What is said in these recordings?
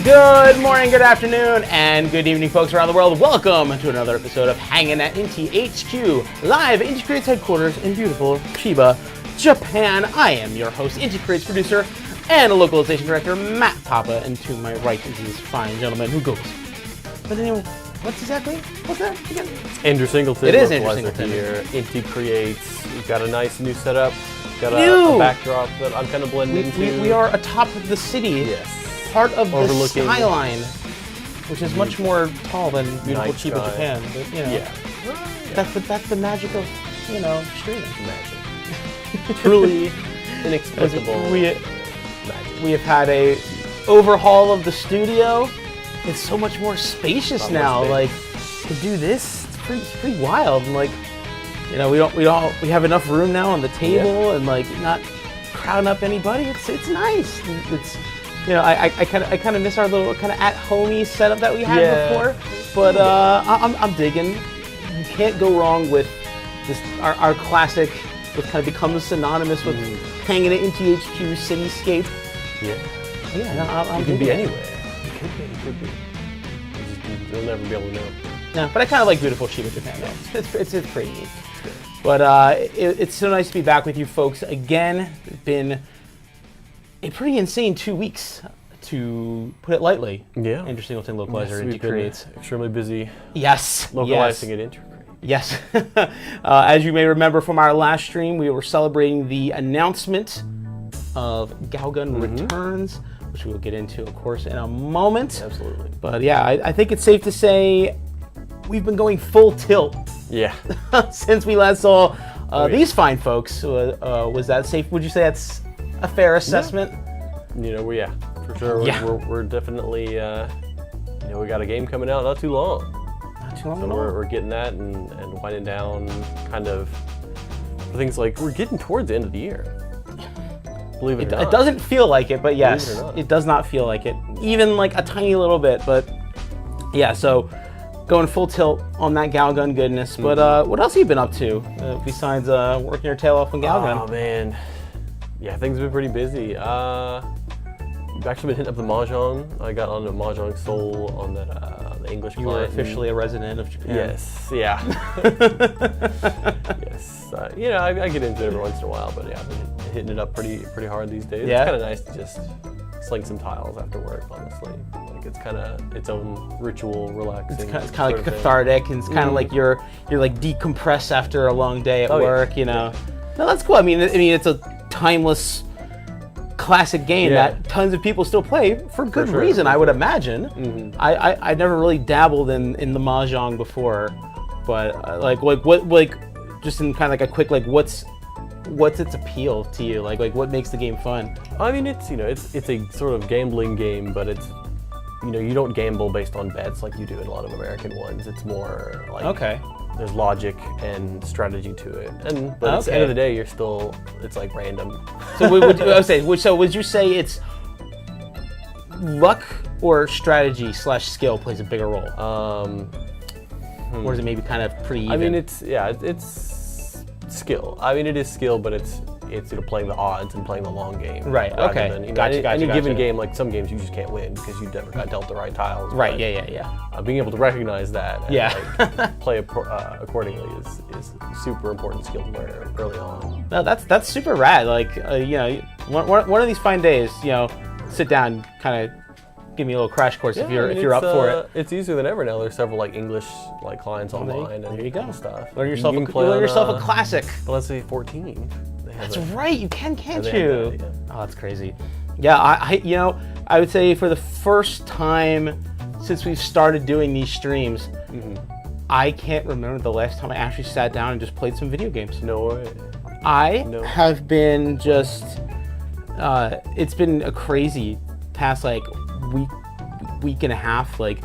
Good morning, good afternoon, and good evening, folks around the world. Welcome to another episode of Hangin at Inti HQ, live at Inti Creates headquarters in beautiful Chiba, Japan. I am your host, Inti Creates producer and localization director, Matt Papa, and to my right is this fine gentleman who goes. But anyway, what's that again? Andrew Singleton. It is Andrew Singleton here. Inti Creates. We've got a nice new setup. Got a backdrop that I'm kind of blending into. We are atop of the city. Yes. Part of the skyline, which is much more tall than beautiful Chiba, Japan. But, you know, that's the magic of, streaming. Magic. Truly inexplicable magic. We have had a overhaul of the studio. It's so much more spacious now. Like, to do this, it's pretty wild. And like, we have enough room now on the table and like not crowding up anybody. It's nice. It's I kind of miss our little kind of at-homey setup that we had before, but I'm digging. You can't go wrong with this our classic, which kind of becomes synonymous with hanging it into HQ cityscape. I'm you can be anywhere. You could be. You'll never be able to know. No, but I kind of like beautiful Chiba, Japan. Though. It's pretty neat. But it's so nice to be back with you folks again. It's been a pretty insane 2 weeks, to put it lightly. Yeah. Andrew Singleton, localizer, Inti Creates. Extremely busy. Yes. Localizing at Inti Creates. Yes. As you may remember from our last stream, we were celebrating the announcement of Galgun Returns, which we will get into, of course, in a moment. Absolutely. But yeah, I think it's safe to say we've been going full tilt. Yeah. Since we last saw these fine folks. Was that safe? Would you say that's a fair assessment? Yeah. For sure. We're definitely, we got a game coming out not too long. Not too long at all. We're getting that and winding down kind of things like we're getting towards the end of the year. Believe it or not. It doesn't feel like it, but yes, it does not feel like it. Even like a tiny little bit, but yeah, so going full tilt on that Galgun goodness. But what else have you been up to besides working your tail off on Galgun? Oh, man. Yeah, things have been pretty busy. We've actually been hitting up the Mahjong. I got on a Mahjong Soul on that the English client. You were officially a resident of Japan. Yes, yeah. Yes. I get into it every once in a while, but yeah, I've been hitting it up pretty hard these days. Yeah. It's kind of nice to just sling some tiles after work, honestly. Like it's kind of its own ritual, relaxing. It's kind of like cathartic, and it's kind of like you're like decompress after a long day at work. No, that's cool. I mean, it's a timeless classic game that tons of people still play for good reason, I would imagine. I never really dabbled in the Mahjong before, but what just in kind of like a quick what's its appeal to you? Like what makes the game fun? I mean, it's a sort of gambling game, but it's you don't gamble based on bets like you do in a lot of American ones. It's more like there's logic and strategy to it, but at the end of the day, it's like random. So would you say it's luck or strategy / skill plays a bigger role? Or is it maybe kind of pretty even? I mean, it's skill. I mean, it is skill, but it's playing the odds and playing the long game. Right. Okay. Than, Gotcha. Any given game, like some games, you just can't win because you never got dealt the right tiles. Right. Yeah. Being able to recognize that and play accordingly is super important skill to learn early on. No, that's super rad. Like one of these fine days, sit down, kind of give me a little crash course if you're up for it. It's easier than ever now. There's several English clients online. There you go. And stuff. Learn yourself a classic. Bloodstain 14. That's right. You can't you? Oh, that's crazy. Yeah, I would say for the first time since we've started doing these streams, I can't remember the last time I actually sat down and just played some video games. No way. I have been just. It's been a crazy past week and a half. Like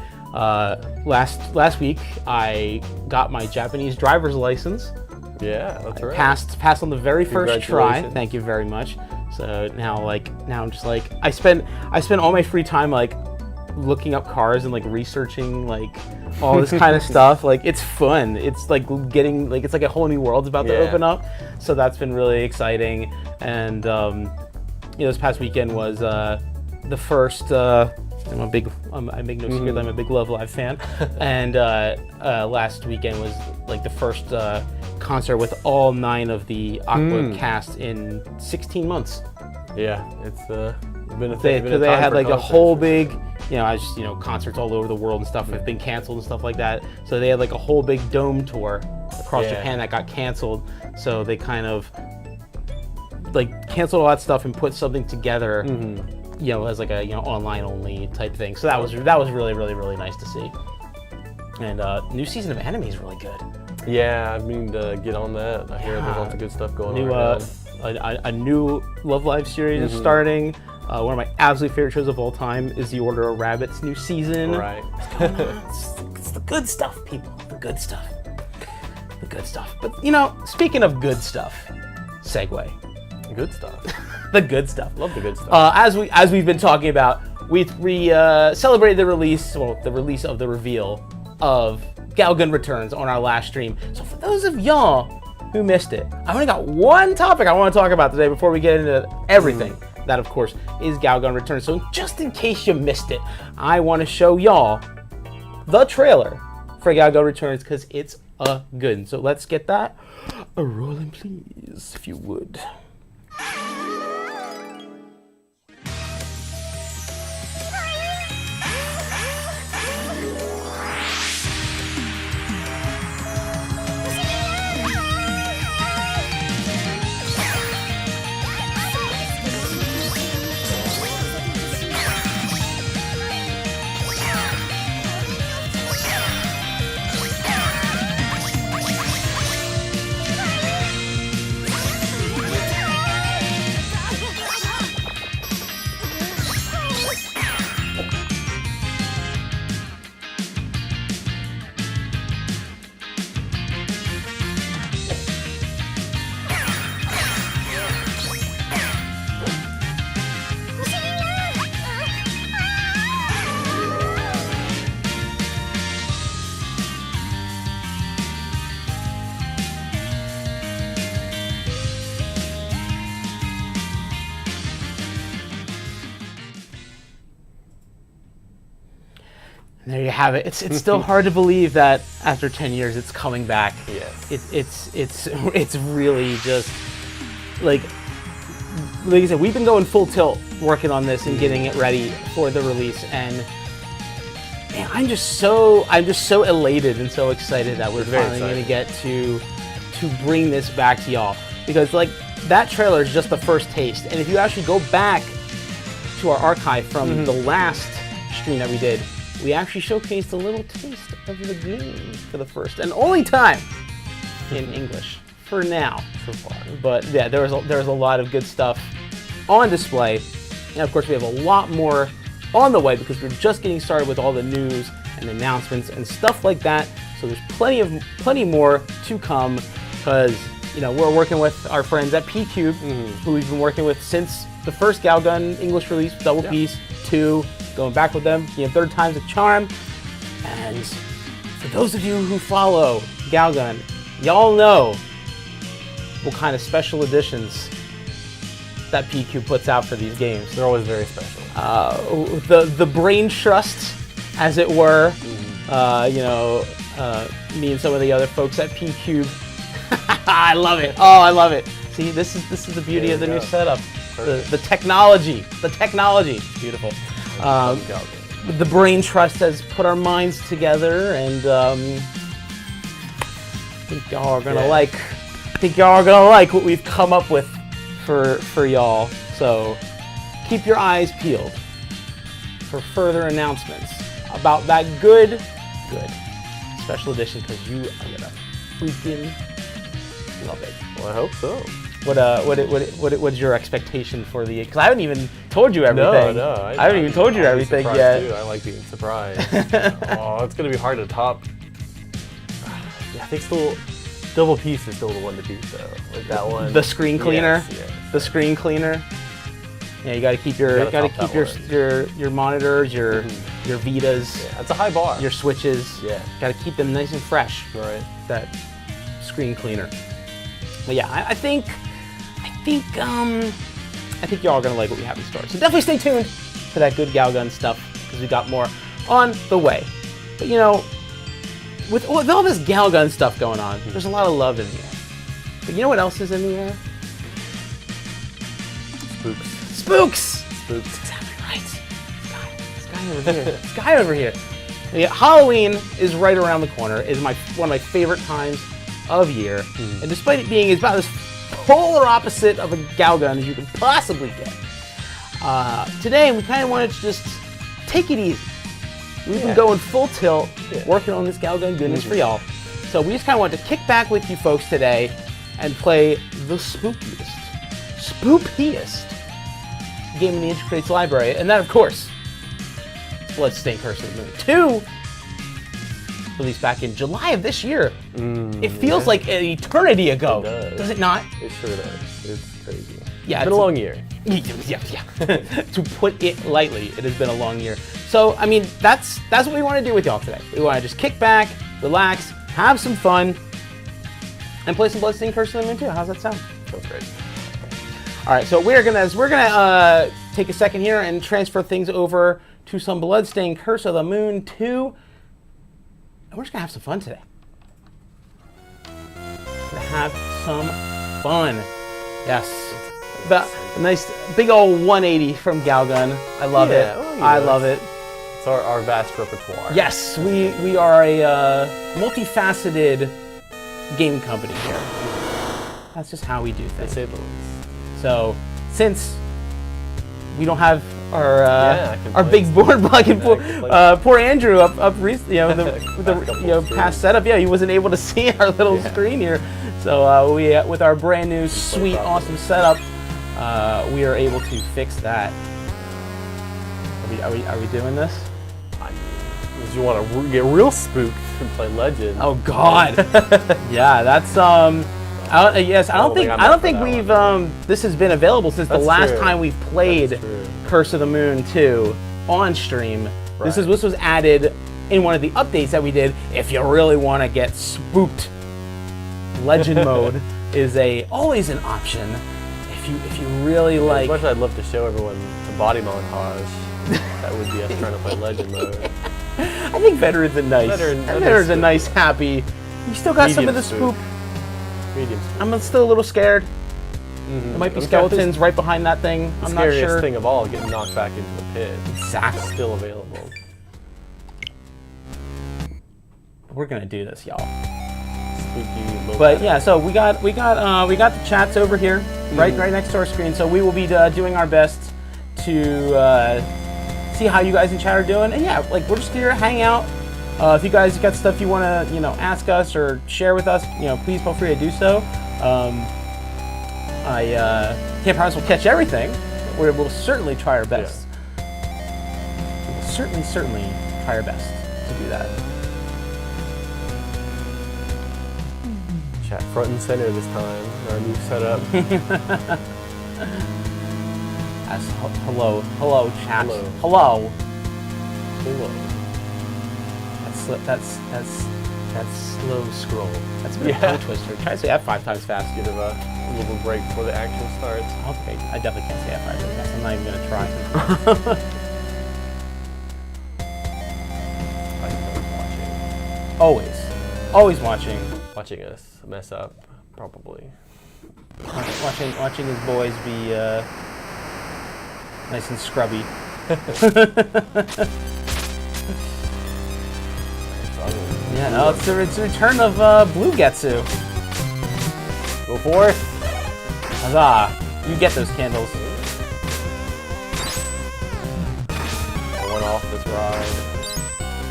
last week, I got my Japanese driver's license. Yeah, that's right. Passed on the very first try. Thank you very much. So now I'm just I spend all my free time looking up cars and researching all this kind of stuff. It's fun. It's getting it's a whole new world's about to open up. So that's been really exciting. And this past weekend was the first I make no secret that I'm a big Love Live fan, and last weekend was like the first concert with all 9 of the Aqua cast in 16 months. Yeah, it's been a They thing. had like a whole big, concerts all over the world and stuff have been canceled and stuff like that. So they had like a whole big dome tour across Japan that got canceled. So they kind of like canceled all that stuff and put something together, as like a online only type thing. So that was really, really, really nice to see. And new season of Anime is really good. Yeah, I mean to get on that. I hear there's lots of good stuff going on right now. A new Love Live series is starting. One of my absolute favorite shows of all time is The Order of Rabbit's new season. Right. It's the good stuff, people. The good stuff. The good stuff. But speaking of good stuff, segue. Good stuff. The good stuff. Love the good stuff. As we've been talking about, we celebrated the release of the reveal of Galgun Returns on our last stream. So for those of y'all who missed it, I only got one topic I want to talk about today before we get into everything. That, of course, is Galgun Returns. So just in case you missed it, I want to show y'all the trailer for Galgun Returns because it's a good one. So let's get that rolling, please, if you would. And there you have it. It's still hard to believe that after 10 years it's coming back. Yes. It's really just like I said, we've been going full tilt working on this and getting it ready for the release, and man, I'm just so elated and so excited that we're finally going to get to bring this back to y'all, because like that trailer is just the first taste. And if you actually go back to our archive from the last stream that we did, we actually showcased a little taste of the game for the first and only time in English for now, so far. But yeah, there was a lot of good stuff on display, and of course we have a lot more on the way because we're just getting started with all the news and announcements and stuff like that. So there's plenty more to come, because we're working with our friends at P-Cube, who we've been working with since the first Galgun English release, Double Piece 2. Going back with them, third time's a charm. And for those of you who follow Galgun, y'all know what kind of special editions that PQ puts out for these games. They're always very special. The brain trust, as it were, me and some of the other folks at PQ. I love it. Oh, I love it. See, this is the beauty of the new setup. The technology. It's beautiful. The brain trust has put our minds together, and I think y'all are gonna like what we've come up with for y'all. So keep your eyes peeled for further announcements about that good special edition, because you are gonna freaking love it. Well, I hope so. What's your expectation for the? Because I haven't even told you everything. No, I haven't even told you everything yet. Too. I like being surprised. It's gonna be hard to top. Yeah, I think still Double Piece is still the one to beat though. Like that one. The screen cleaner. Yes. The screen cleaner. Yeah, you gotta keep your monitors, your Vitas. Yeah, it's a high bar. Your switches. Yeah. Gotta keep them nice and fresh. Right. That screen cleaner. But yeah, I think y'all are gonna like what we have in store. So definitely stay tuned for that good Galgun stuff because we got more on the way. But you know, with all this Galgun stuff going on, there's a lot of love in the air. But you know what else is in the air? Spooks. Spooks! Spooks. Exactly right. This guy over here. This guy over here. Yeah, Halloween is right around the corner. It's one of my favorite times of year. And despite it being about as polar opposite of a Galgun as you could possibly get, today we kind of wanted to just take it easy. We've been going full tilt, working on this Galgun goodness for y'all. So we just kind of wanted to kick back with you folks today and play the spookiest game in the Inti Creates library, and that, of course, Bloodstained Curse of the Moon 2, released back in July of this year. It feels like an eternity ago. It does it not? It sure does. It's crazy. Yeah, it's been a long year. Yeah. To put it lightly, it has been a long year. So, I mean, that's what we want to do with y'all today. We want to just kick back, relax, have some fun, and play some Bloodstained Curse of the Moon 2. How's that sound? Sounds great. All right, so we're gonna take a second here and transfer things over to some Bloodstained Curse of the Moon 2. And we're just gonna have some fun today. We're gonna have some fun. Yes. A nice big old 180 from Galgun. I love it. Well, I love it. It's our vast repertoire. Yes, we are a multifaceted game company here. That's just how we do things. To say the least. So, since we don't have our big board block and poor Andrew up recently, with the past setup, he wasn't able to see our little screen here. So we with our brand new sweet awesome setup, we are able to fix that. Are we doing this? If you want to get real spooked and play Legend. Oh God. Yeah, that's I don't think we've this has been available since the last time we played Curse of the Moon 2 on stream. Right. This was added in one of the updates that we did. If you really want to get spooked, Legend mode is always an option. If you really like. As much as I'd love to show everyone the body montage, that would be us trying to play Legend mode. I think Veteran's a nice. Veteran's a nice, happy. You still got some of the spook. Medium. I'm still a little scared. There might be skeletons right behind that thing. I'm not sure. The scariest thing of all, getting knocked back into the pit. Exactly. Still available. We're gonna do this, y'all. Spooky. But yeah, so we got the chats over here, right next to our screen. So we will be doing our best to see how you guys in chat are doing. And yeah, like we're just here to hang out. If you guys got stuff you want to, ask us or share with us, please feel free to do so. I can't promise we'll catch everything, but we'll certainly try our best. Yeah. We'll certainly try our best to do that. Chat front and center this time. Our new setup. Hello, chat. Hello. That's slow scroll. That's been a tongue twister. Try to say F5 times fast. Give a little break before the action starts. Okay, I definitely can't say F5 really fast. I'm not even gonna try. Always watching. Watching us mess up, probably. Watching his boys be nice and scrubby. Yeah, no, it's the return of Blue Getsu. Go for it. Huzzah. You get those candles. I went off this ride.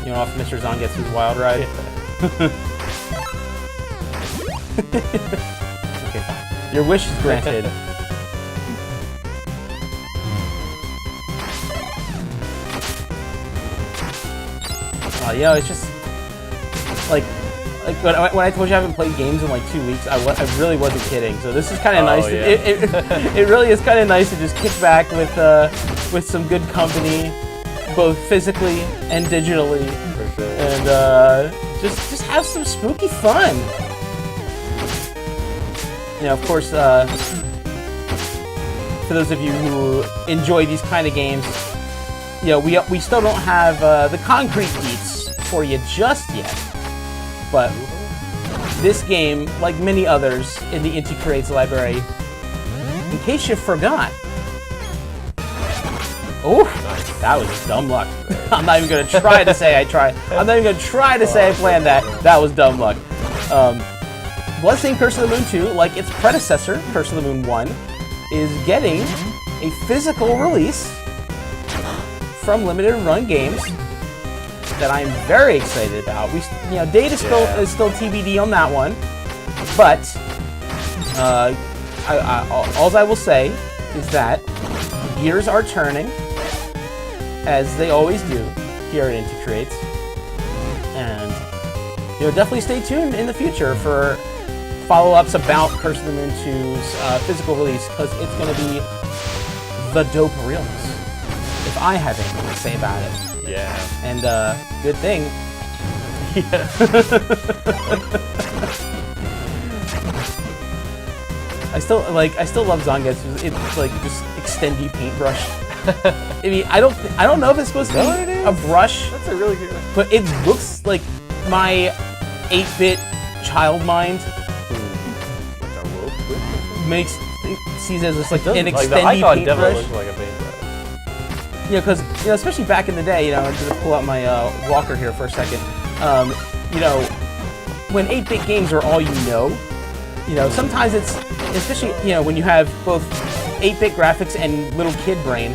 You went off Mr. Zangetsu's wild ride? Yeah. Okay, fine. Your wish is granted. It's just like when I told you I haven't played games in like 2 weeks, I really wasn't kidding. So this is kind of nice. Yeah. It really is kind of nice to just kick back with some good company, both physically and digitally, for sure. And just have some spooky fun. Of course, for those of you who enjoy these kind of games, you know, we still don't have the concrete beats for you just yet, but this game, like many others in the Inti Creates library, in case you forgot. Oh, that was just dumb luck. I'm not even gonna try to say I tried. I'm not even gonna try to say I planned that. That was dumb luck. Bloodstained Curse of the Moon 2, like its predecessor, Curse of the Moon 1, is getting a physical release from Limited Run Games that I'm very excited about. Date is still TBD on that one, but all I will say is that gears are turning, as they always do here at Inti Creates, and definitely stay tuned in the future for follow-ups about Curse of the Moon 2's physical release, because it's going to be the dope realness, if I have anything to say about it. Yeah. And good thing. Yeah. I still love Zangetsu. It's like just extendy paintbrush. I mean, I don't know if it's supposed to be a brush. That's a really good one. But it looks like my 8-bit child mind sees it as just like an extendy paintbrush. Definitely looks like a paintbrush. Because especially back in the day, I'm just gonna pull out my walker here for a second. When 8-bit games are all sometimes it's, especially when you have both 8-bit graphics and little kid brain,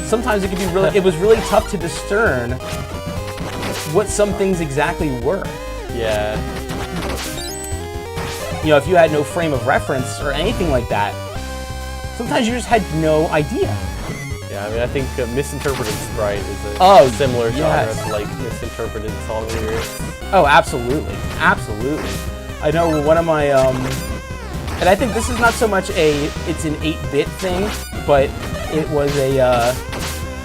sometimes it can be really. It was really tough to discern what some things exactly were. Yeah. If you had no frame of reference or anything like that, sometimes you just had no idea. Yeah, I mean, I think misinterpreted sprite is a similar genre to like misinterpreted song lyrics. Oh, absolutely, absolutely. I know one of my and I think this is not so much it's an 8-bit thing, but it was a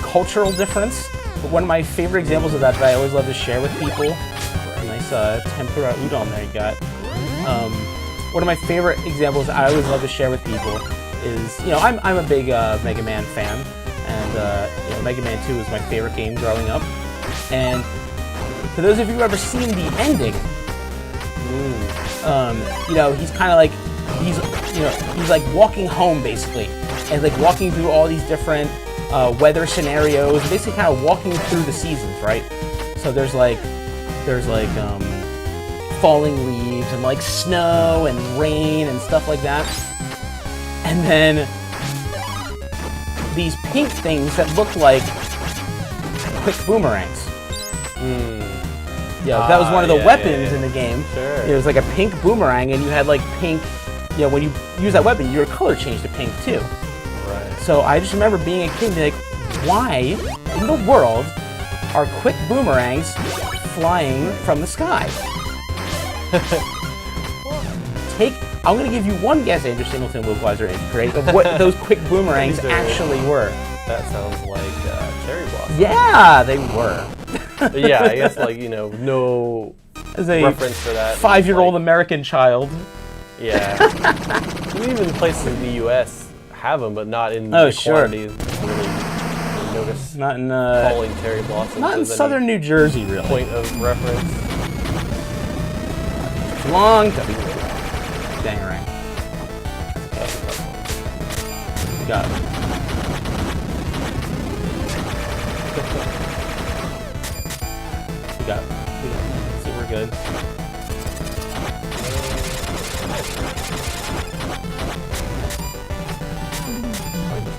cultural difference. But one of my favorite examples of that I always love to share with people. A nice tempura udon there you got. One of my favorite examples I always love to share with people is, I'm a big Mega Man fan, and Mega Man 2 was my favorite game growing up. And for those of you who have ever seen the ending, he's kind of like he's like walking home basically, and like walking through all these different weather scenarios, basically kind of walking through the seasons, right? So there's falling leaves and like snow and rain and stuff like that. And then these pink things that look like quick boomerangs. Yeah, that was one of the weapons in the game. Sure. It was like a pink boomerang, and you had like pink. When you use that weapon, your color changed to pink too. Right. So I just remember being a kid and being like, why in the world are quick boomerangs flying from the sky? I'm going to give you one guess, Andrew Singleton, Localizer, Inti Creates, of what those quick boomerangs actually were. That sounds like cherry blossom. Yeah, they were. Yeah, I guess no as a reference for that. 5-year-old American child. Yeah. Even places in the U.S. have them, but not in the quantities. Really notice. Not in falling cherry blossoms. Not in southern New Jersey, really. Point of reference. Long time. Dang right. You got it. We got it. See, we're good.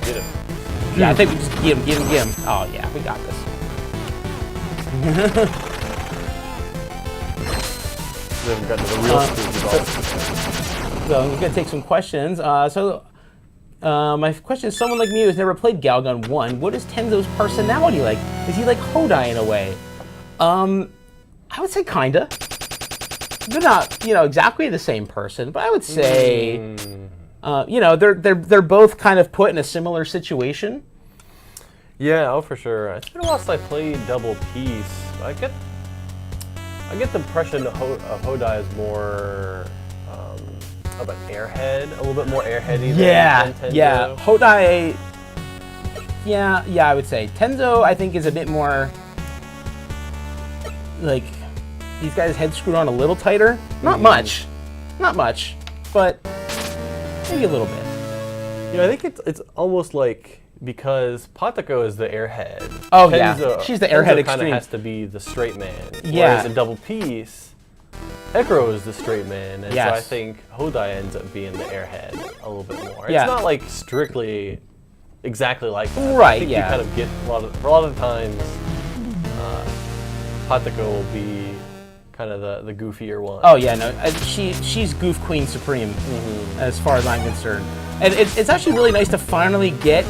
Get him. Yeah, I think we just get him. Oh yeah, we got this. We haven't gotten to the real spooky So I'm gonna take some questions. My question is: someone like me who's never played Galgun 1, what is Tenzo's personality like? Is he like Hodai in a way? I would say kinda. They're not, exactly the same person, but I would say, they're both kind of put in a similar situation. Yeah, oh for sure. It's been a while since I played Double Peace. I get the impression Hodai is more of an airhead, a little bit more airheady than Tenzo. Yeah. Hodai, Yeah, I would say. Tenzo, I think, is a bit more, like, these guys' heads screwed on a little tighter. Not much, but maybe a little bit. You know, I think it's almost like, because Patako is the airhead. Oh, Tenzo, yeah. She's the airhead Tenzo extreme. kind of has to be the straight man. Yeah. Whereas in Double Peace, Ekro is the straight man. And yes. so I think Hodai ends up being the airhead a little bit more. Yeah. It's not like strictly exactly like that. Right, I think yeah. you kind of get a lot of the times, Patako will be kind of the goofier one. Oh yeah, no, she's Goof Queen Supreme, as far as I'm concerned. And it's actually really nice to finally get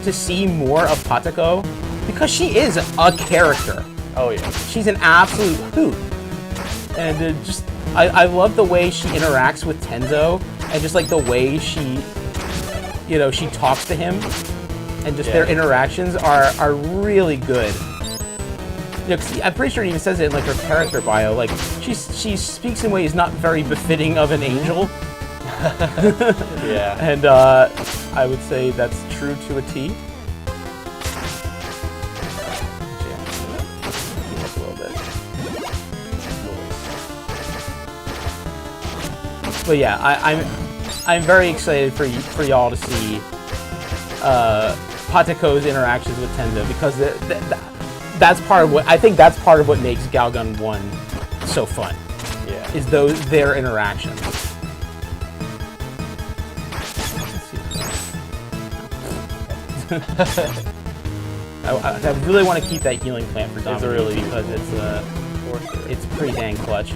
to see more of Patako, because she is a character. Oh yeah. She's an absolute hoot. And I love the way she interacts with Tenzo, and just like the way she, you know, she talks to him, and just their interactions are really good. You know, 'cause I'm pretty sure it even says it in like her character bio. Like she speaks in ways not very befitting of an angel. Yeah. And I would say that's true to a T. A little bit. But yeah, I'm very excited for y'all to see Patako's interactions with Tenzo, because that's part of what I think that's part of what makes Galgun 1 so fun. Yeah. Is their interactions. I really want to keep that healing plant for Dominique, because it's pretty dang clutch.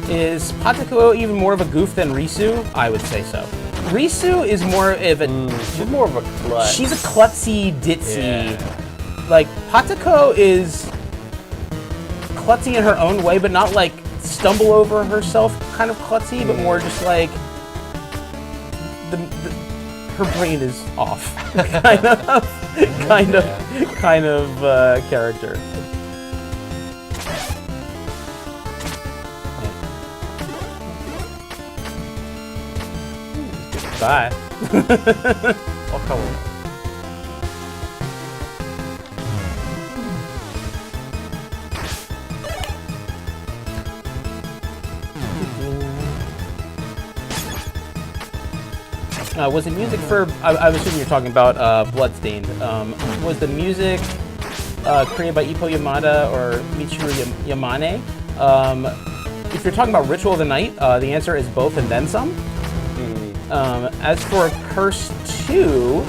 Is Patako even more of a goof than Risu? I would say so. Risu is more of a... she's more of a klutz. She's a klutzy, ditzy. Yeah. Like, Patako is klutzy in her own way, but not like stumble over herself kind of klutzy, but more just like... her brain is off. kind of character. Bye. Oh, come on. Was the music for, I'm assuming you're talking about Bloodstained. Was the music created by Ippo Yamada or Michiru Yamane? If you're talking about Ritual of the Night, the answer is both and then some. As for Curse 2,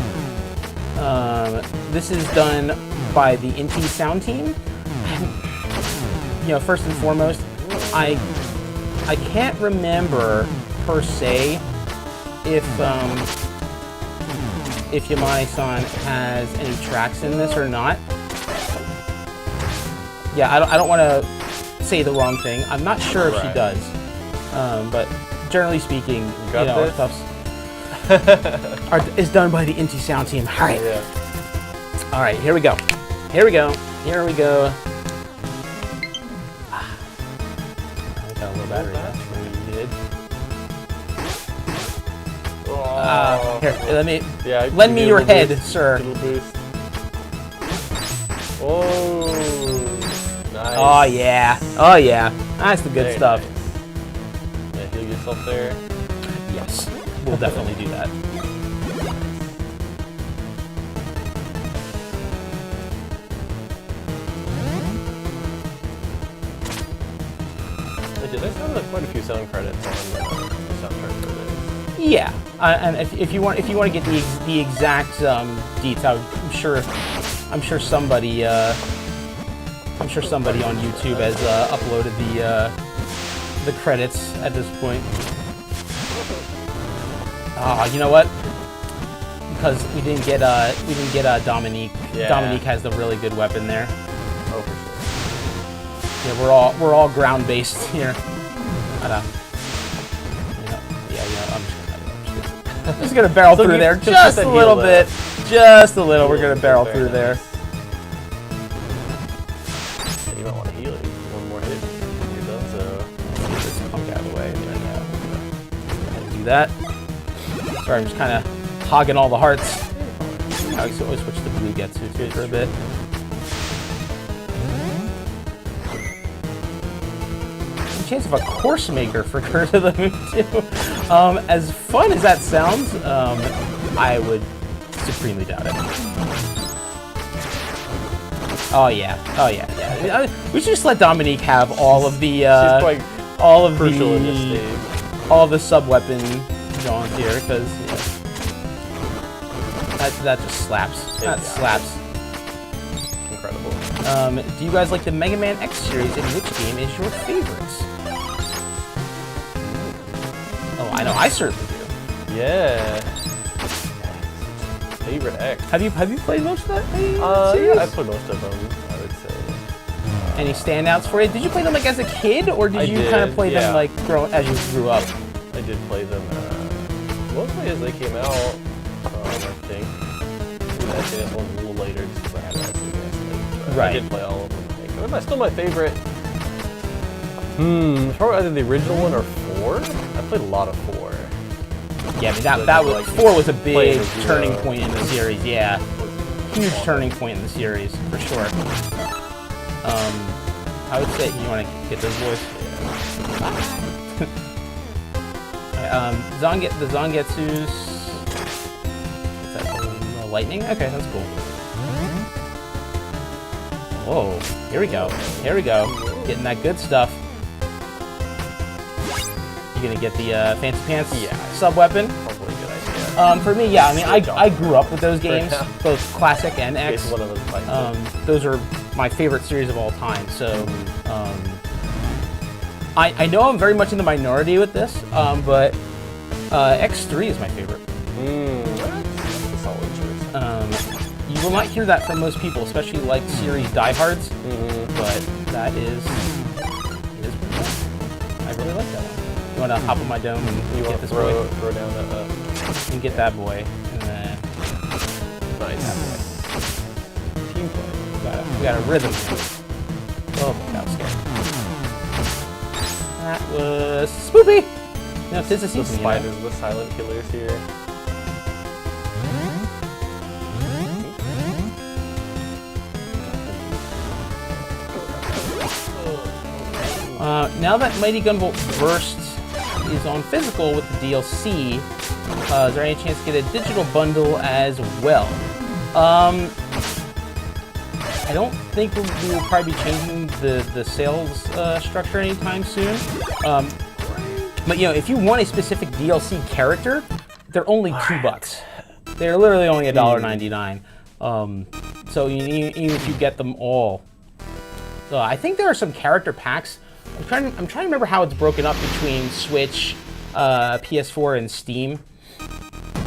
this is done by the Inti sound team. You know, first and foremost, I can't remember per se if Yamane-san has any tracks in this or not. Yeah, I don't want to say the wrong thing. I'm not sure if she does, but generally speaking, you know, our stuff's is done by the Inti sound team. All right, all right, here we go. Here we go. Here we go. I got a little battery left. We did. Here, lend me your head, sir. Little boost. Oh, nice. Oh yeah. Oh yeah. That's the good stuff. Nice. Yeah, heal yourself there. Yes, we'll definitely do that. Did I sound quite a few sound credits on the soundtrack for this? Yeah, and if you want to get the exact detail, I'm sure somebody on YouTube has uploaded the credits at this point. You know what? Because we didn't get Dominique. Yeah. Dominique has the really good weapon there. Oh, for sure. Yeah, we're all ground based here. I'm just gonna barrel through there just a little bit. Just a little. We're gonna barrel through there. You might want to heal it. One more hit. You're done. So get this punk out of the way, and then do that. Sorry, I'm just kind of hogging all the hearts. I always switch to blue Getsu too for a bit. Chance of a course maker for Curse of the Moon too. As fun as that sounds, I would supremely doubt it. Oh yeah, we should just let Dominique have all of the all of the sub weapon Johns here because that just slaps. That slaps. Incredible. Do you guys like the Mega Man X series, and which game is your favorite? Oh, I know, I certainly do. Yeah. Favorite X. Have you played most of that series? Yeah, I played most of them, I would say. Any standouts for you? Did you play them like as a kid, or did you kind of play them like as you grew up? I did play them mostly as they came out, I think. The SNES one a little later just because I had an SNES. Right. I did play all of them. But still my favorite. Probably either the original one or 4. I played a lot of 4. Yeah, I mean that was 4 was a big turning point in the series. Yeah, huge turning point in the series for sure. I would say you want to get those boys. The Zangetsu's. What's that called? Lightning. Okay, that's cool. Whoa, here we go. Here we go. Getting that good stuff. You gonna get the Fancy Pants sub-weapon? Probably a good idea. For me, yeah, I mean, I grew up with those games, both Classic and X. Those are my favorite series of all time, so I know I'm very much in the minority with this, but X3 is my favorite. That's a solid choice. You will not hear that from most people, especially like series diehards, but that is I really like that one. You want to hop on my dome and get this boy? Throw down that and get that boy, and then nice. That boy. Team play. We got a rhythm. Oh, that was scary. That was spoopy. No, it's a season. The spiders, the silent killers here. Now that Mighty Gunvolt Burst is on physical with the DLC, is there any chance to get a digital bundle as well? I don't think we will probably be changing the sales structure anytime soon. But you know, if you want a specific DLC character, they're only $2. They're literally only $1.99. So even if you get them all, I think there are some character packs. I'm trying to remember how it's broken up between Switch, PS4, and Steam.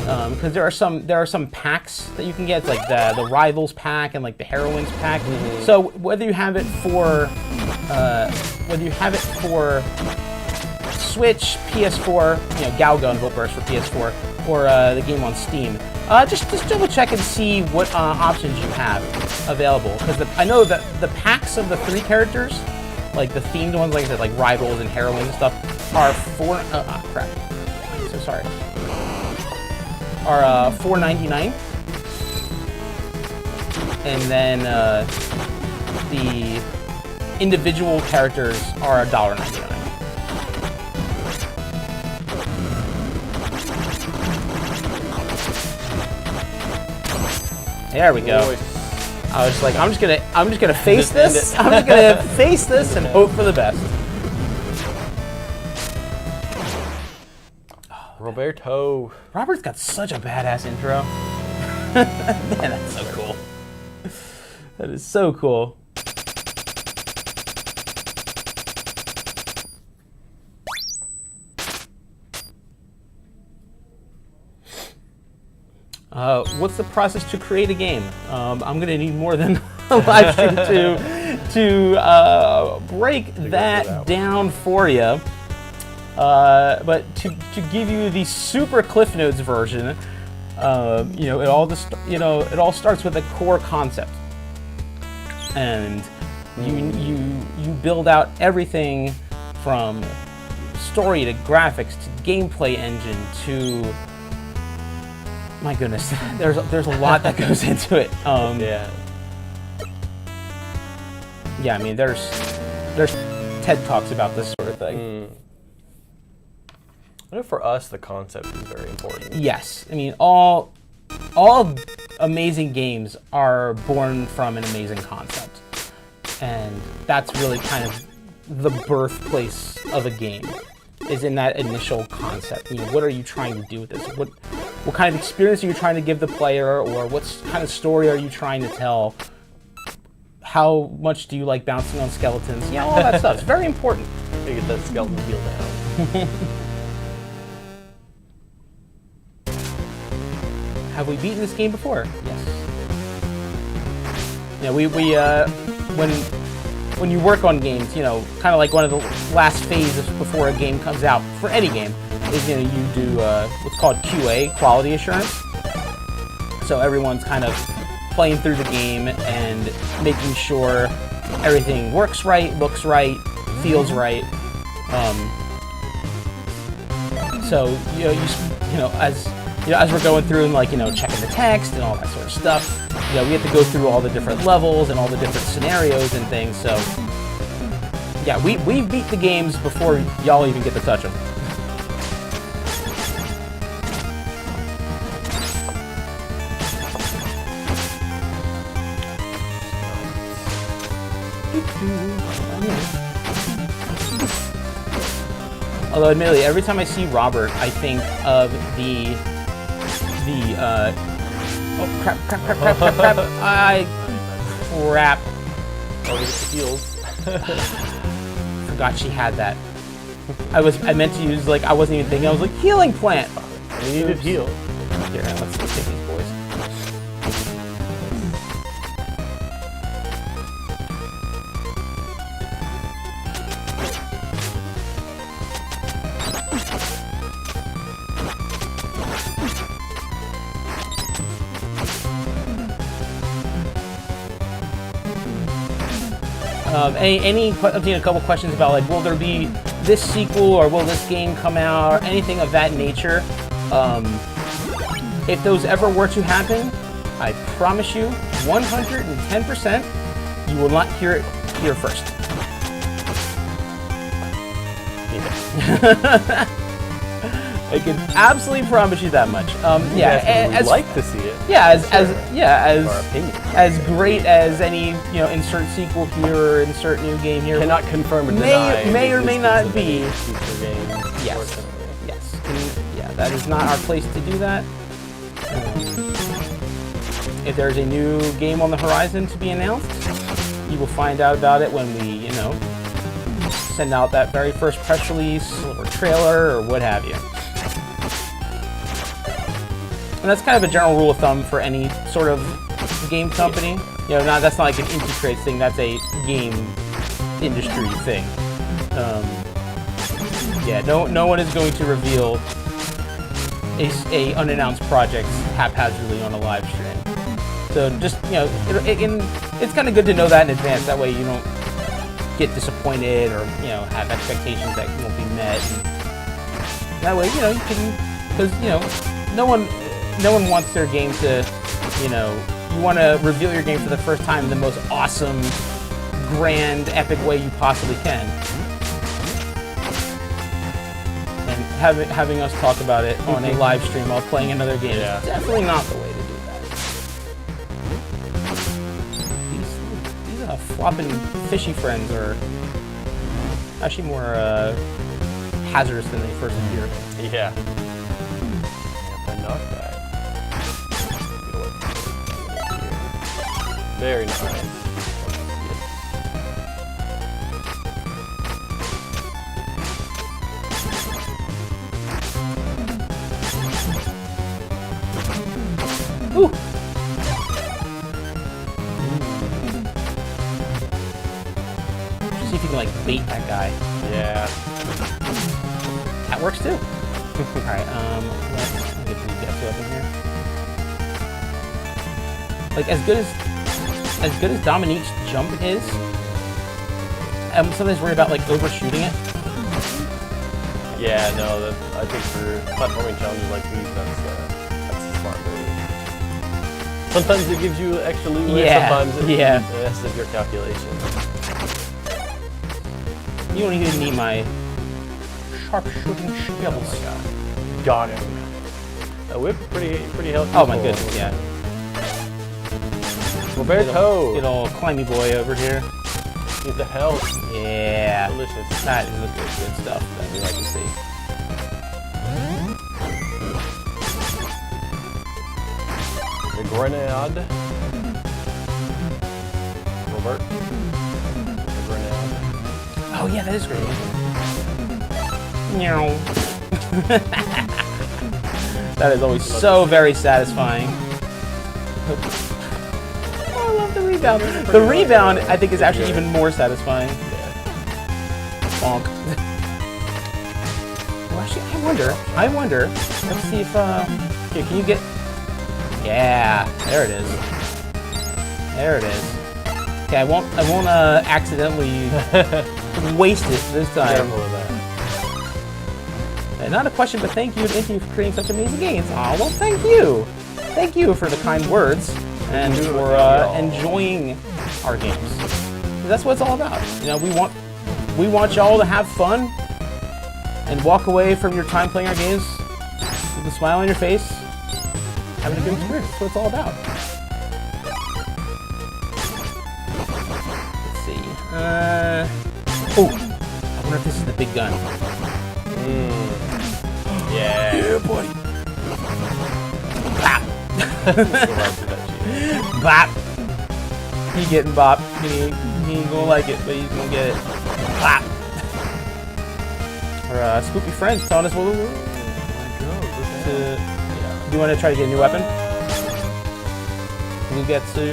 Because there are some packs that you can get, like the Rivals pack and like the Heroines pack. So whether you have it for Switch, PS4, you know, Galgun Volt Burst for PS4, or the game on Steam, just double check and see what options you have available. Because I know that the packs of the 3 characters, like the themed ones, like I said, like Rivals and Heroines and stuff, are crap. I'm so sorry. Are $4.99, and then the individual characters are $1.99. There we go. I was like, I'm just gonna face this. I'm just gonna face this and hope for the best. Roberto. Robert's got such a badass intro. Man, that's so cool. That is so cool. What's the process to create a game? I'm going to need more than a live stream to break that down for you. But to give you the super Cliff Notes version, you know, it all starts with a core concept, and you build out everything from story to graphics to gameplay engine to my goodness, there's a lot that goes into it. Yeah. Yeah, I mean, there's TED Talks about this sort of thing. I know for us, the concept is very important. Yes, I mean, all amazing games are born from an amazing concept, and that's really kind of the birthplace of a game, is in that initial concept. You know, what are you trying to do with this? What kind of experience are you trying to give the player, or what kind of story are you trying to tell? How much do you like bouncing on skeletons? Yeah, all that stuff. It's very important. You get that skeleton heal down. Have we beaten this game before? Yes. You know, when you work on games, you know, kind of like one of the last phases before a game comes out for any game is, you know, you do what's called QA, quality assurance. So everyone's kind of playing through the game and making sure everything works right, looks right, feels right. So as we're going through and, like, you know, checking the text and all that sort of stuff, you know, we have to go through all the different levels and all the different scenarios and things. So yeah, we beat the games before y'all even get to touch them. Although admittedly, every time I see Robert, I think of the oh crap. Oh, we get the heals. Forgot she had that. I meant to use, like, I wasn't even thinking. I was like, healing plant. We needed heal. Here, let's take these boys. A couple questions about, like, will there be this sequel, or will this game come out, or anything of that nature? If those ever were to happen, I promise you, 110%, you will not hear it here first. I can absolutely promise you that much. I'd like to see it. Yeah, as great as any, you know, insert sequel here or insert new game here. Cannot confirm or deny. May or may not be. Yes. Yes. Yeah, that is not our place to do that. If there's a new game on the horizon to be announced, you will find out about it when we, you know, send out that very first press release or trailer or what have you. And that's kind of a general rule of thumb for any sort of game company. You know, that's not like an Inti Creates thing. That's a game industry thing. Yeah, no one is going to reveal a unannounced project haphazardly on a live stream. So just, you know, it's kind of good to know that in advance. That way you don't get disappointed or, you know, have expectations that won't be met. And that way, you know, you can, because, you know, no one wants their game to, you know, you want to reveal your game for the first time in the most awesome, grand, epic way you possibly can. And having us talk about it on a live stream while playing another game is definitely not the way to do that. These flopping fishy friends are actually more hazardous than they first appear. Yeah. Knock that. Very nice. Ooh. See if you can, like, bait that guy. Yeah. That works too. Alright, let's get these guys up in here. Like, as good as Dominique's jump is, I'm sometimes worried about, like, overshooting it. Yeah, no, I think for platforming challenges like these, that's a smart move. Sometimes it gives you extra leeway. Yeah, Sometimes it yeah. messes up your calculations. You don't even need my sharp-shooting skills. Oh my god. Got him. A whip, pretty healthy. Oh my goodness, yeah. Roberto! Good old climby boy over here. Need the help. Yeah. Delicious. That is the good stuff that we like to see. The grenade. Robert. The grenade. Oh yeah, that is great. Meow. That is always so very satisfying. Oh, I love the rebound. The rebound, I think, is actually even more satisfying. Bonk. Well, actually, I wonder. Let's see if, here, can you get... Yeah, there it is. There it is. Okay, I won't accidentally waste it this time. Careful of that. Not a question, but thank you to Inti for creating such amazing games. Aw, well, thank you. Thank you for the kind words and for enjoying our games. That's what it's all about. You know, we want y'all to have fun and walk away from your time playing our games with a smile on your face, having a good experience. That's what it's all about. Let's see. Oh, I wonder if this is the big gun. Yeah. Yeah, buddy. Bop. Bop. He getting bop. He ain't gonna like it, but he's gonna get it. Bop. Our spooky friends telling us what do you want to try to get a new weapon? We'll get to...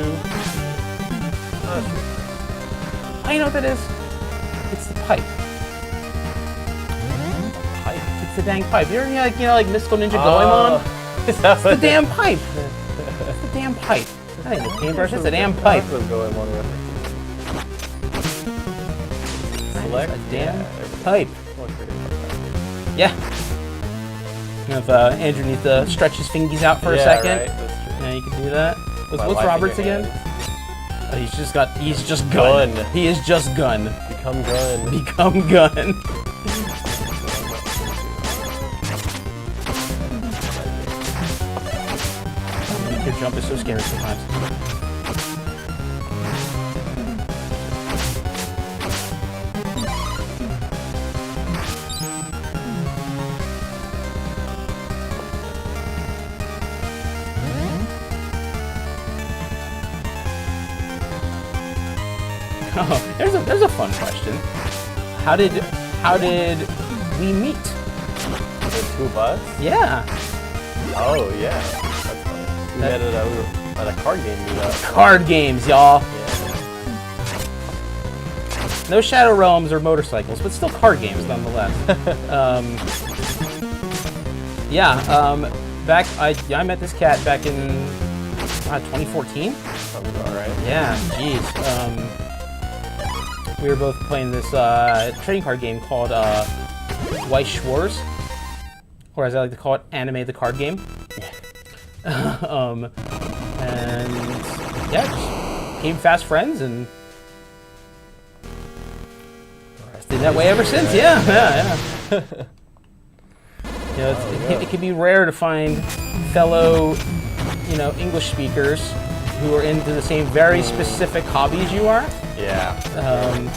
Oh, you know what that is? It's the pipe. It's the dang pipe. You're like Mystical Ninja Goemon? It's the damn pipe. It's the damn pipe. That ain't the paintbrush, it's a damn pipe. Select a damn pipe. Yeah. If Andrew needs to stretch his fingies out for a second. Right. That's true. Yeah, you can do that. What's Robert's again? Oh, he's just gun. He is just gun. Become gun. Become gun. Your jump is so scary sometimes. Oh, there's a fun question. How did we meet? The two of us? Yeah. Oh yeah. That's funny. We met at a card game meetup. Card games, y'all. Yeah. No Shadow Realms or motorcycles, but still card games nonetheless. I met this cat back in 2014. Sounds about right. Yeah, jeez. We were both playing this trading card game called Weiss Schwarz, or as I like to call it, Anime the Card Game. And yeah, just became fast friends, and it's been that way ever since. Yeah. You know, it can be rare to find fellow, English speakers who are into the same very specific hobbies you are. Yeah.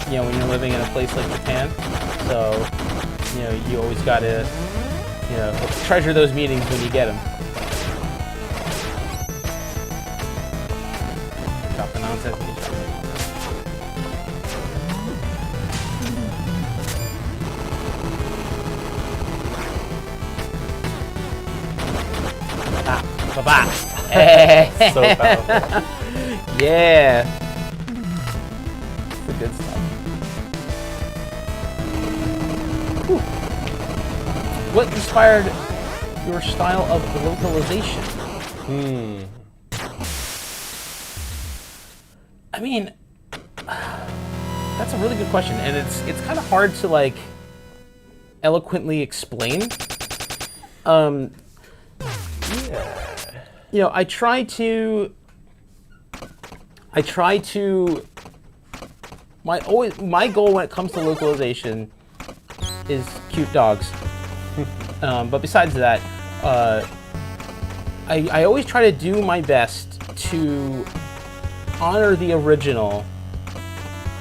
When you're living in a place like Japan, so you always gotta treasure those meetings when you get them. Drop the nonsense. Ba-ba. So powerful. Yeah. The good stuff. Whew. What inspired your style of localization? I mean, that's a really good question, and it's kind of hard to eloquently explain. I try to I try to. My goal when it comes to localization is cute dogs. But besides that, I always try to do my best to honor the original,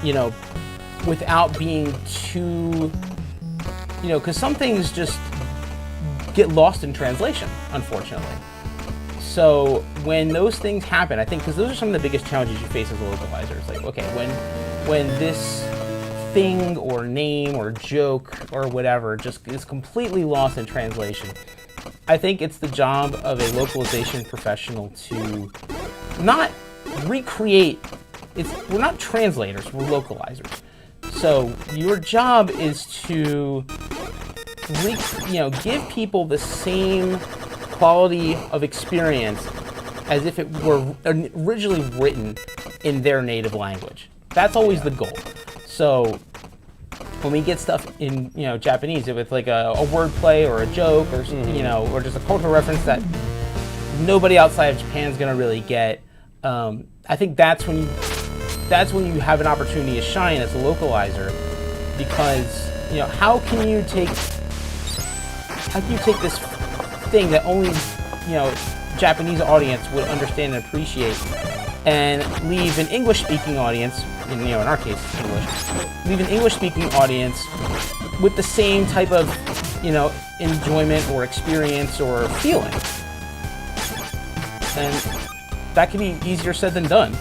you know, without being too, you know, because some things just get lost in translation, unfortunately. So when those things happen, I think, because those are some of the biggest challenges you face as a localizer. It's like, okay, when this thing or name or joke or whatever just is completely lost in translation, I think it's the job of a localization professional to not recreate. We're not translators, we're localizers. So your job is to give people the same quality of experience as if it were originally written in their native language. That's always the goal. So when we get stuff in, you know, Japanese, if it's like a wordplay or a joke or you know, or just a cultural reference that nobody outside of Japan is going to really get, I think that's when you have an opportunity to shine as a localizer, because, you know, how can you take this thing that only, you know, Japanese audience would understand and appreciate, and leave an English-speaking audience, you know, in our case, English, leave an English-speaking audience with the same type of, you know, enjoyment or experience or feeling. And that can be easier said than done.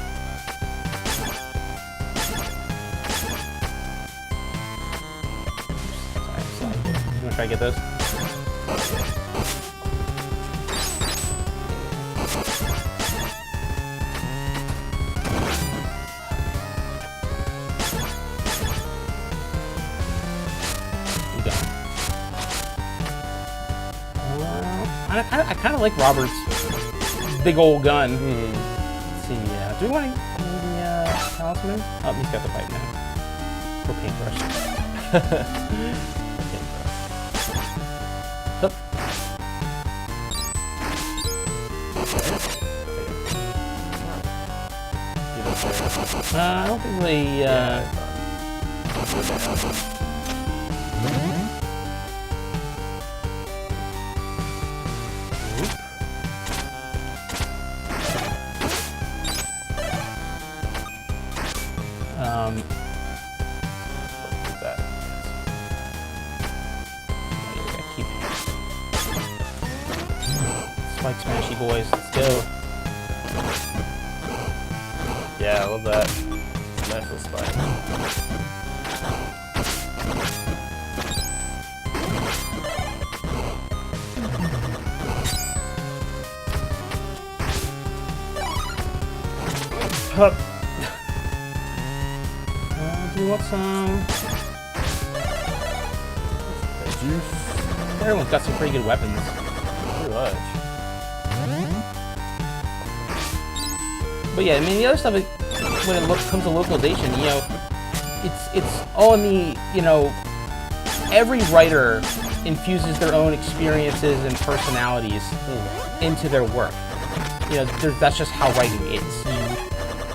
Sorry. I'm gonna try to get those. I kind of like Robert's big old gun. Let's see, do we want to the talisman? Oh, he's got the pipe now. Or paintbrush. Hup. I don't think we. That. Keep Spike Smashy boys, let's go. Yeah, I love that. Smash the spike. Hup. Do you want some? Juice. Everyone's got some pretty good weapons. Pretty much. But yeah, I mean, the other stuff, when it comes to localization, you know, it's all in the, you know, every writer infuses their own experiences and personalities into their work. You know, that's just how writing is.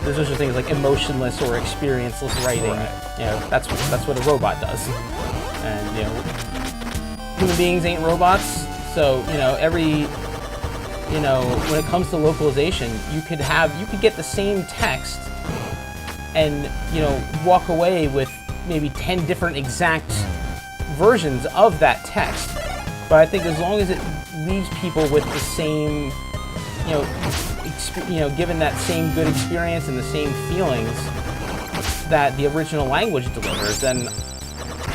There's also things like emotionless or experienceless writing. Right. You know, that's what a robot does. And, you know, human beings ain't robots. So, you know, you know, when it comes to localization, you could get the same text and, you know, walk away with maybe 10 different exact versions of that text. But I think as long as it leaves people with the same, given that same good experience and the same feelings that the original language delivers, then,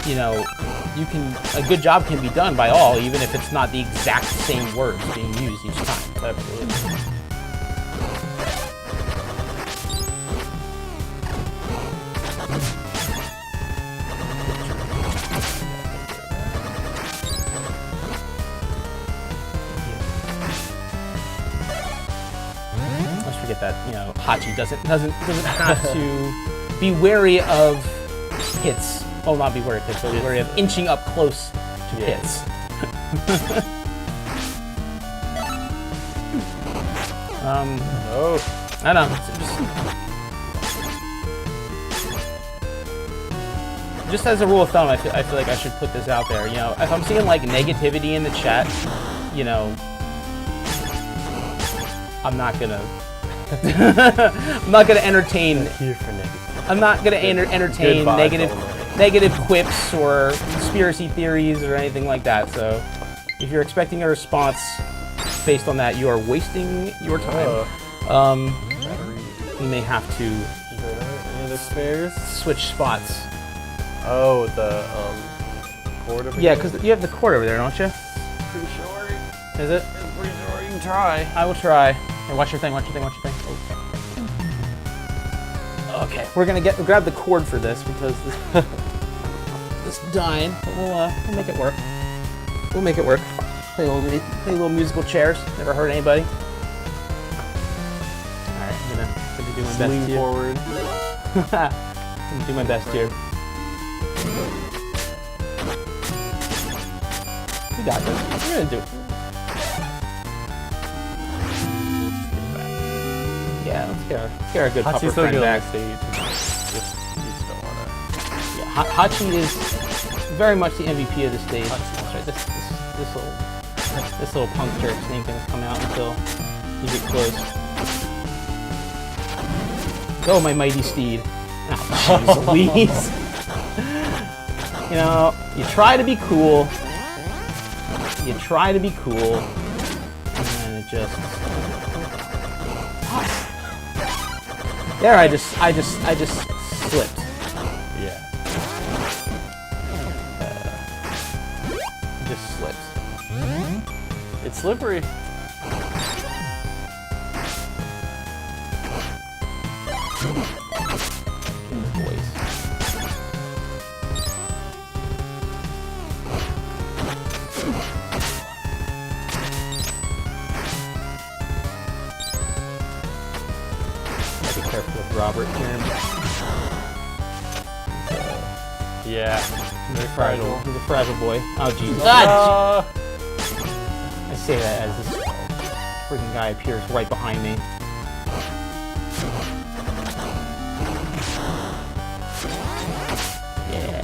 you know, a good job can be done by all, even if it's not the exact same words being used each time. Absolutely. Let's forget that, you know, Hachi doesn't have to be wary of hits. Well, not be wary of hits, but be wary of inching up close to hits. No. I don't know. just as a rule of thumb, I feel like I should put this out there. You know, if I'm seeing like negativity in the chat, you know, I'm not gonna entertain. Here for negative. I'm not gonna entertain negative quips or conspiracy theories or anything like that. So, if you're expecting a response based on that, you are wasting your time. You may have to. Any other spares? Switch spots. Oh, the cord over Yeah, here? because you have the cord over there, don't you? Pretty short. Is it? It's pretty short. You can try. I will try. Hey, watch your thing. Oh. Okay, we're gonna grab the cord for this because this dying. But we'll make it work. We'll make it work. Play little musical chairs. Never hurt anybody. All right, I'm gonna do my best Lean here. forward. I'm gonna do my best here. We got this. We're gonna do it. Yeah, let's get our good pupper friend back. Just don't wanna. Yeah, Hachi is very much the MVP of the stage. That's right. This little punk jerk ain't gonna come out until you get close. Go, my mighty steed. Oh, jeez Louise. You know, you try to be cool. And then it just. There, I just slipped. Yeah. Just slipped. It's slippery. Boys. Be careful with Robert here. Yeah. He's fragile. He's a fragile boy. Oh jeez. I say that as this freaking guy appears right behind me. Yeah,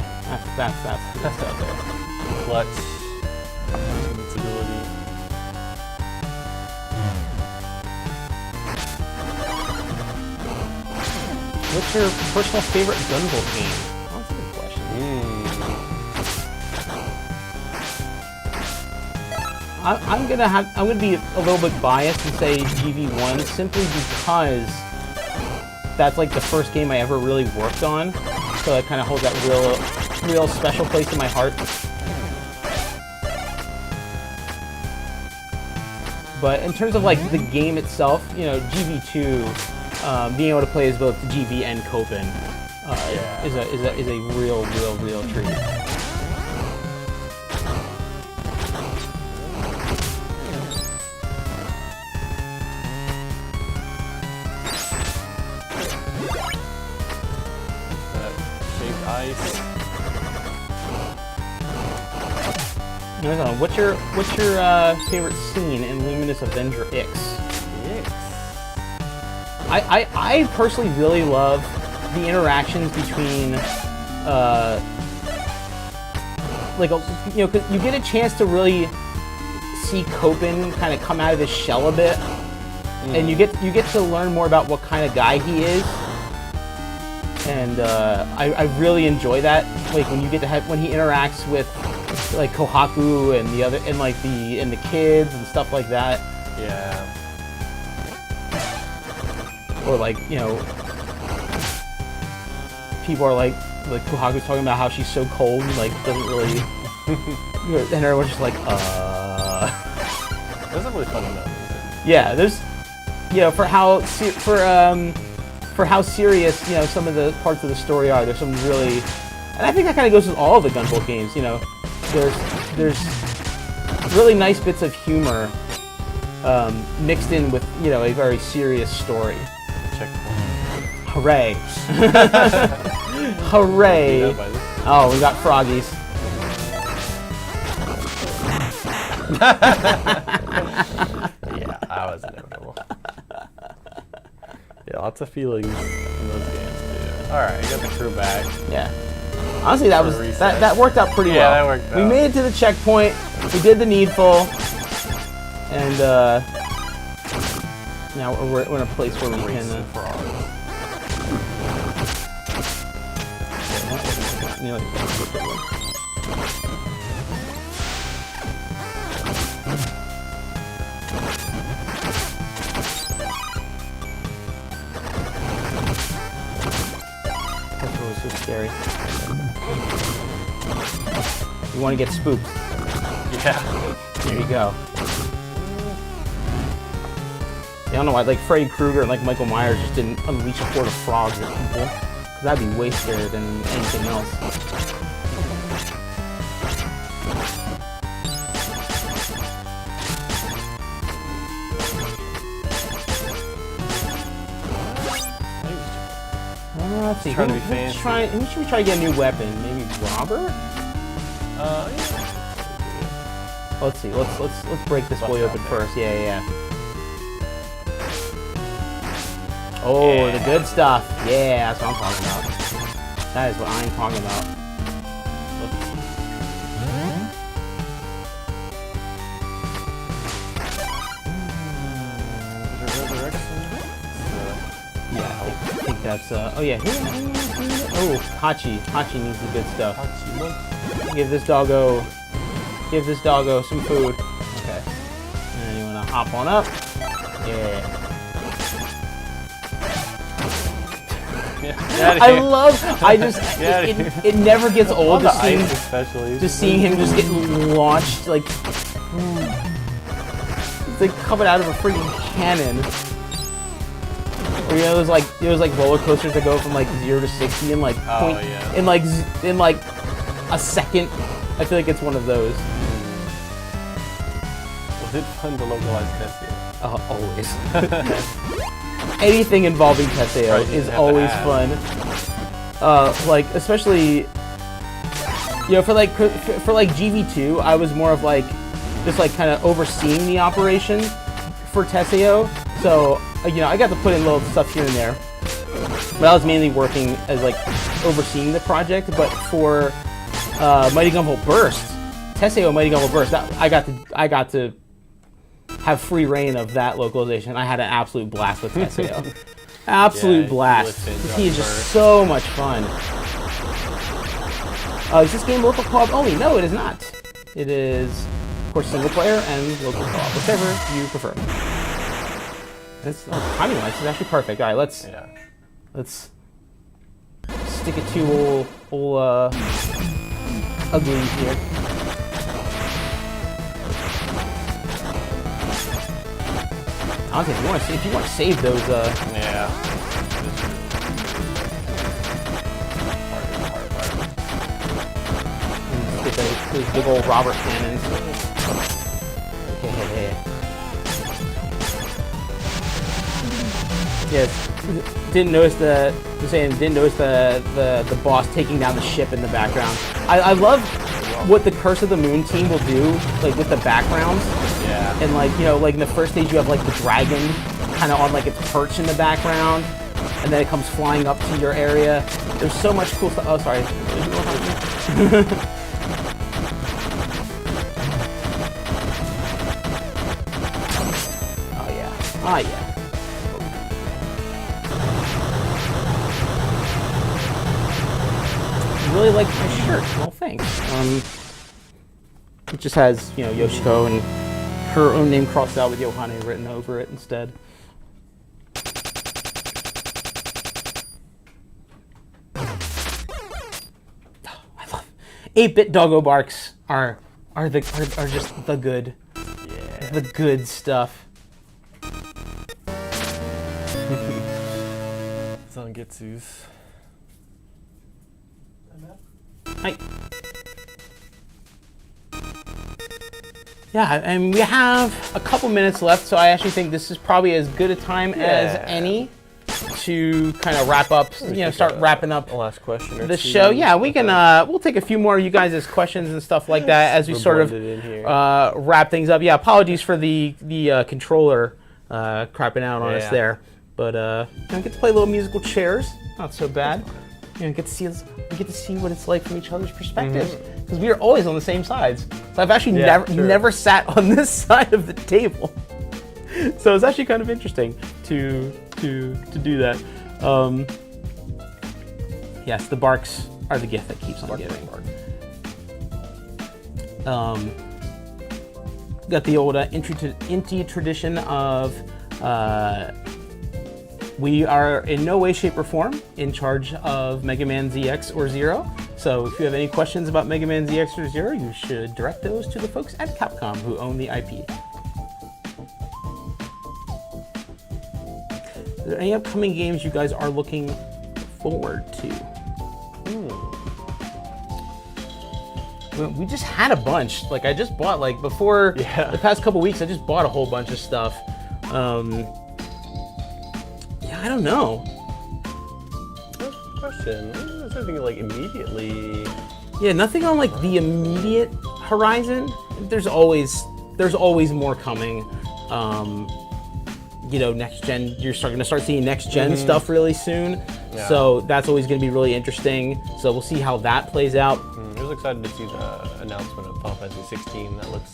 that's out there. Clutch. Invincibility. What's your personal favorite Gunvolt game? Oh, that's a good question. I'm gonna be a little bit biased and say GV1 simply because that's like the first game I ever really worked on, so it kind of holds that real special place in my heart. But in terms of like the game itself, you know, GV2, being able to play as both GV and Copen is a real treat. Ice. What's your favorite scene in Luminous Avenger X? I personally really love the interactions between cause you get a chance to really see Copen kind of come out of his shell a bit, and you get to learn more about what kind of guy he is. And I really enjoy that, like when you get to when he interacts with like Kohaku and the kids and stuff like that. Yeah. Or like, you know, people are like Kohaku's talking about how she's so cold and like doesn't really, and everyone's just like, Those are really fun enough. Yeah, there's, you know, for how serious, you know, some of the parts of the story are. There's some really, and I think that kind of goes with all of the Gunvolt games. You know, there's really nice bits of humor mixed in with, you know, a very serious story. Checkpoint. Hooray! Hooray! Oh, we got froggies. Yeah, that was inevitable. Yeah, lots of feelings in those games too. Alright, you got the crew back. Yeah. Honestly, that worked out pretty well. That worked out. We made it to the checkpoint. We did the needful, and now we're in a place where we can. That's really so scary. You want to get spooked? Yeah. There you go. I don't know why, like Freddy Krueger and like Michael Myers just didn't unleash a horde of frogs at people. Cause that'd be way scarier than anything else. Let's see. Trying to be fancy. Who should we try to get a new weapon? Maybe Robert? Yeah. Let's see. Let's break this boy open first. Yeah. Oh, yeah. The good stuff. Yeah, that's what I'm talking about. That is what I'm talking about. Yeah, I think that's, oh yeah. Oh, Hachi. Hachi needs the good stuff. Give this doggo some food. Okay. And then you wanna hop on up. Yeah. It never gets old just seeing him just get launched, like, it's like coming out of a freaking cannon. Or, you know, those like roller coasters that go from like 0 to 60 in like in like a second. I feel like it's one of those. Was it fun to localize Tessie? Always. Anything involving Teseo is always fun. Like, especially, you know, for like GV2, I was more of like just like kind of overseeing the operation for Teseo. So, you know, I got to put in little stuff here and there, but I was mainly working as like overseeing the project. But for Mighty Gumball Burst, Teseo Mighty Gumball Burst, I got to have free reign of that localization. I had an absolute blast with Teseo. Absolute blast. He is just so much fun. Is this game local co-op only? No, it is not. It is, of course, single player and local co-op, whichever you prefer. This timing wise is actually perfect. All right, let's stick it to old ugly here. Honestly, if you want to save those, yeah. Get those big old Robert cannons. Okay. Yes. Didn't notice the boss taking down the ship in the background. I love what the Curse of the Moon team will do, like with the backgrounds. Yeah. And like, you know, like in the first stage you have like the dragon kind of on like its perch in the background, and then it comes flying up to your area. There's so much cool stuff. Oh, sorry. Oh yeah. Really like my shirt. Well, thanks. It just has, you know, Yoshiko and her own name crossed out with Yohane written over it instead. Oh, I love 8-bit doggo barks are just the good, the good stuff. Zangetsu's. Hi. Yeah, and we have a couple minutes left, so I actually think this is probably as good a time as any to kind of wrap up, you know, start wrapping up the last question or the show. Yeah, we can, we'll take a few more of you guys' questions and stuff like that as we sort of wrap things up. Yeah, apologies for the controller crapping out on us there, but you know, get to play little musical chairs, not so bad. get to see what it's like from each other's perspectives, because we are always on the same sides. So I've actually never sat on this side of the table. So it's actually kind of interesting to do that. Yes, the barks are the gift that keeps on giving. Got the old Inti tradition of we are in no way, shape, or form in charge of Mega Man ZX or Zero. So if you have any questions about Mega Man ZX or Zero, you should direct those to the folks at Capcom who own the IP. Are there any upcoming games you guys are looking forward to? We just had a bunch. Like, I just bought, like, before the past couple weeks, I just bought a whole bunch of stuff. I don't know. Good question. Is there anything, like, immediately? Yeah, nothing on, like, the immediate horizon. There's always more coming. Next gen, you're going to start seeing next gen stuff really soon. Yeah. So that's always going to be really interesting. So we'll see how that plays out. I was excited to see the announcement of Final Fantasy 16. That looks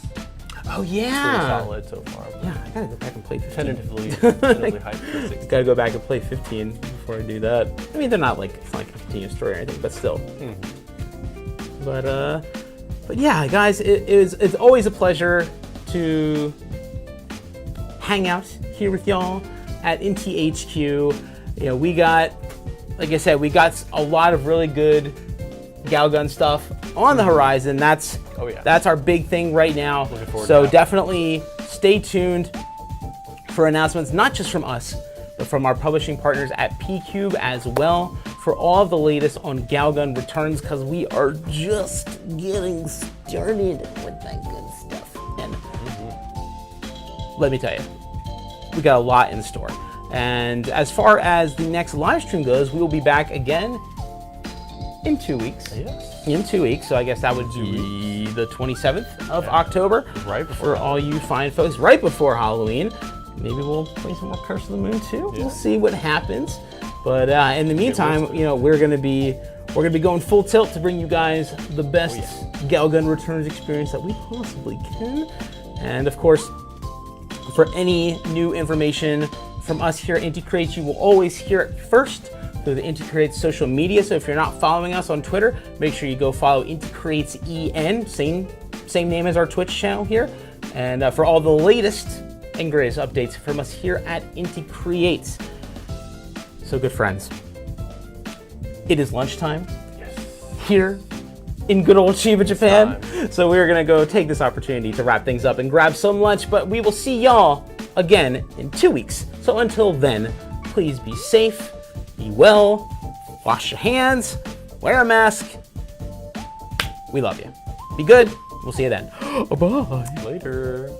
pretty solid so far. Yeah, I gotta go back and play 15. Tentatively hyped for 16. Gotta go back and play 15 before I do that. I mean, they're not like, it's not like a continuous story or anything, but still. But yeah, guys, it's always a pleasure to hang out here with y'all at Inti HQ. We got, like I said, we got a lot of really good Galgun stuff on the horizon. That's our big thing right now. So definitely stay tuned for announcements, not just from us, but from our publishing partners at P-Cube as well, for all of the latest on Galgun returns, because we are just getting started with that good stuff. And let me tell you, we got a lot in store. And as far as the next live stream goes, we will be back again in 2 weeks. Yes. In 2 weeks, so I guess that would be the 27th of October. Right before for all you fine folks, right before Halloween. Maybe we'll play some more Curse of the Moon too. Yeah. We'll see what happens. But in the meantime, we're gonna be going full tilt to bring you guys the best Galgun Returns experience that we possibly can. And of course, for any new information from us here at Inti Creates, you will always hear it first through the Inti Creates social media. So if you're not following us on Twitter, make sure you go follow Inti Creates EN, same name as our Twitch channel here. And for all the latest and greatest updates from us here at Inti Creates. So good friends, it is lunchtime here in good old Chiba, Japan. So we're gonna go take this opportunity to wrap things up and grab some lunch, but we will see y'all again in 2 weeks. So until then, please be safe, be well, wash your hands, wear a mask. We love you. Be good. We'll see you then. Bye. Later.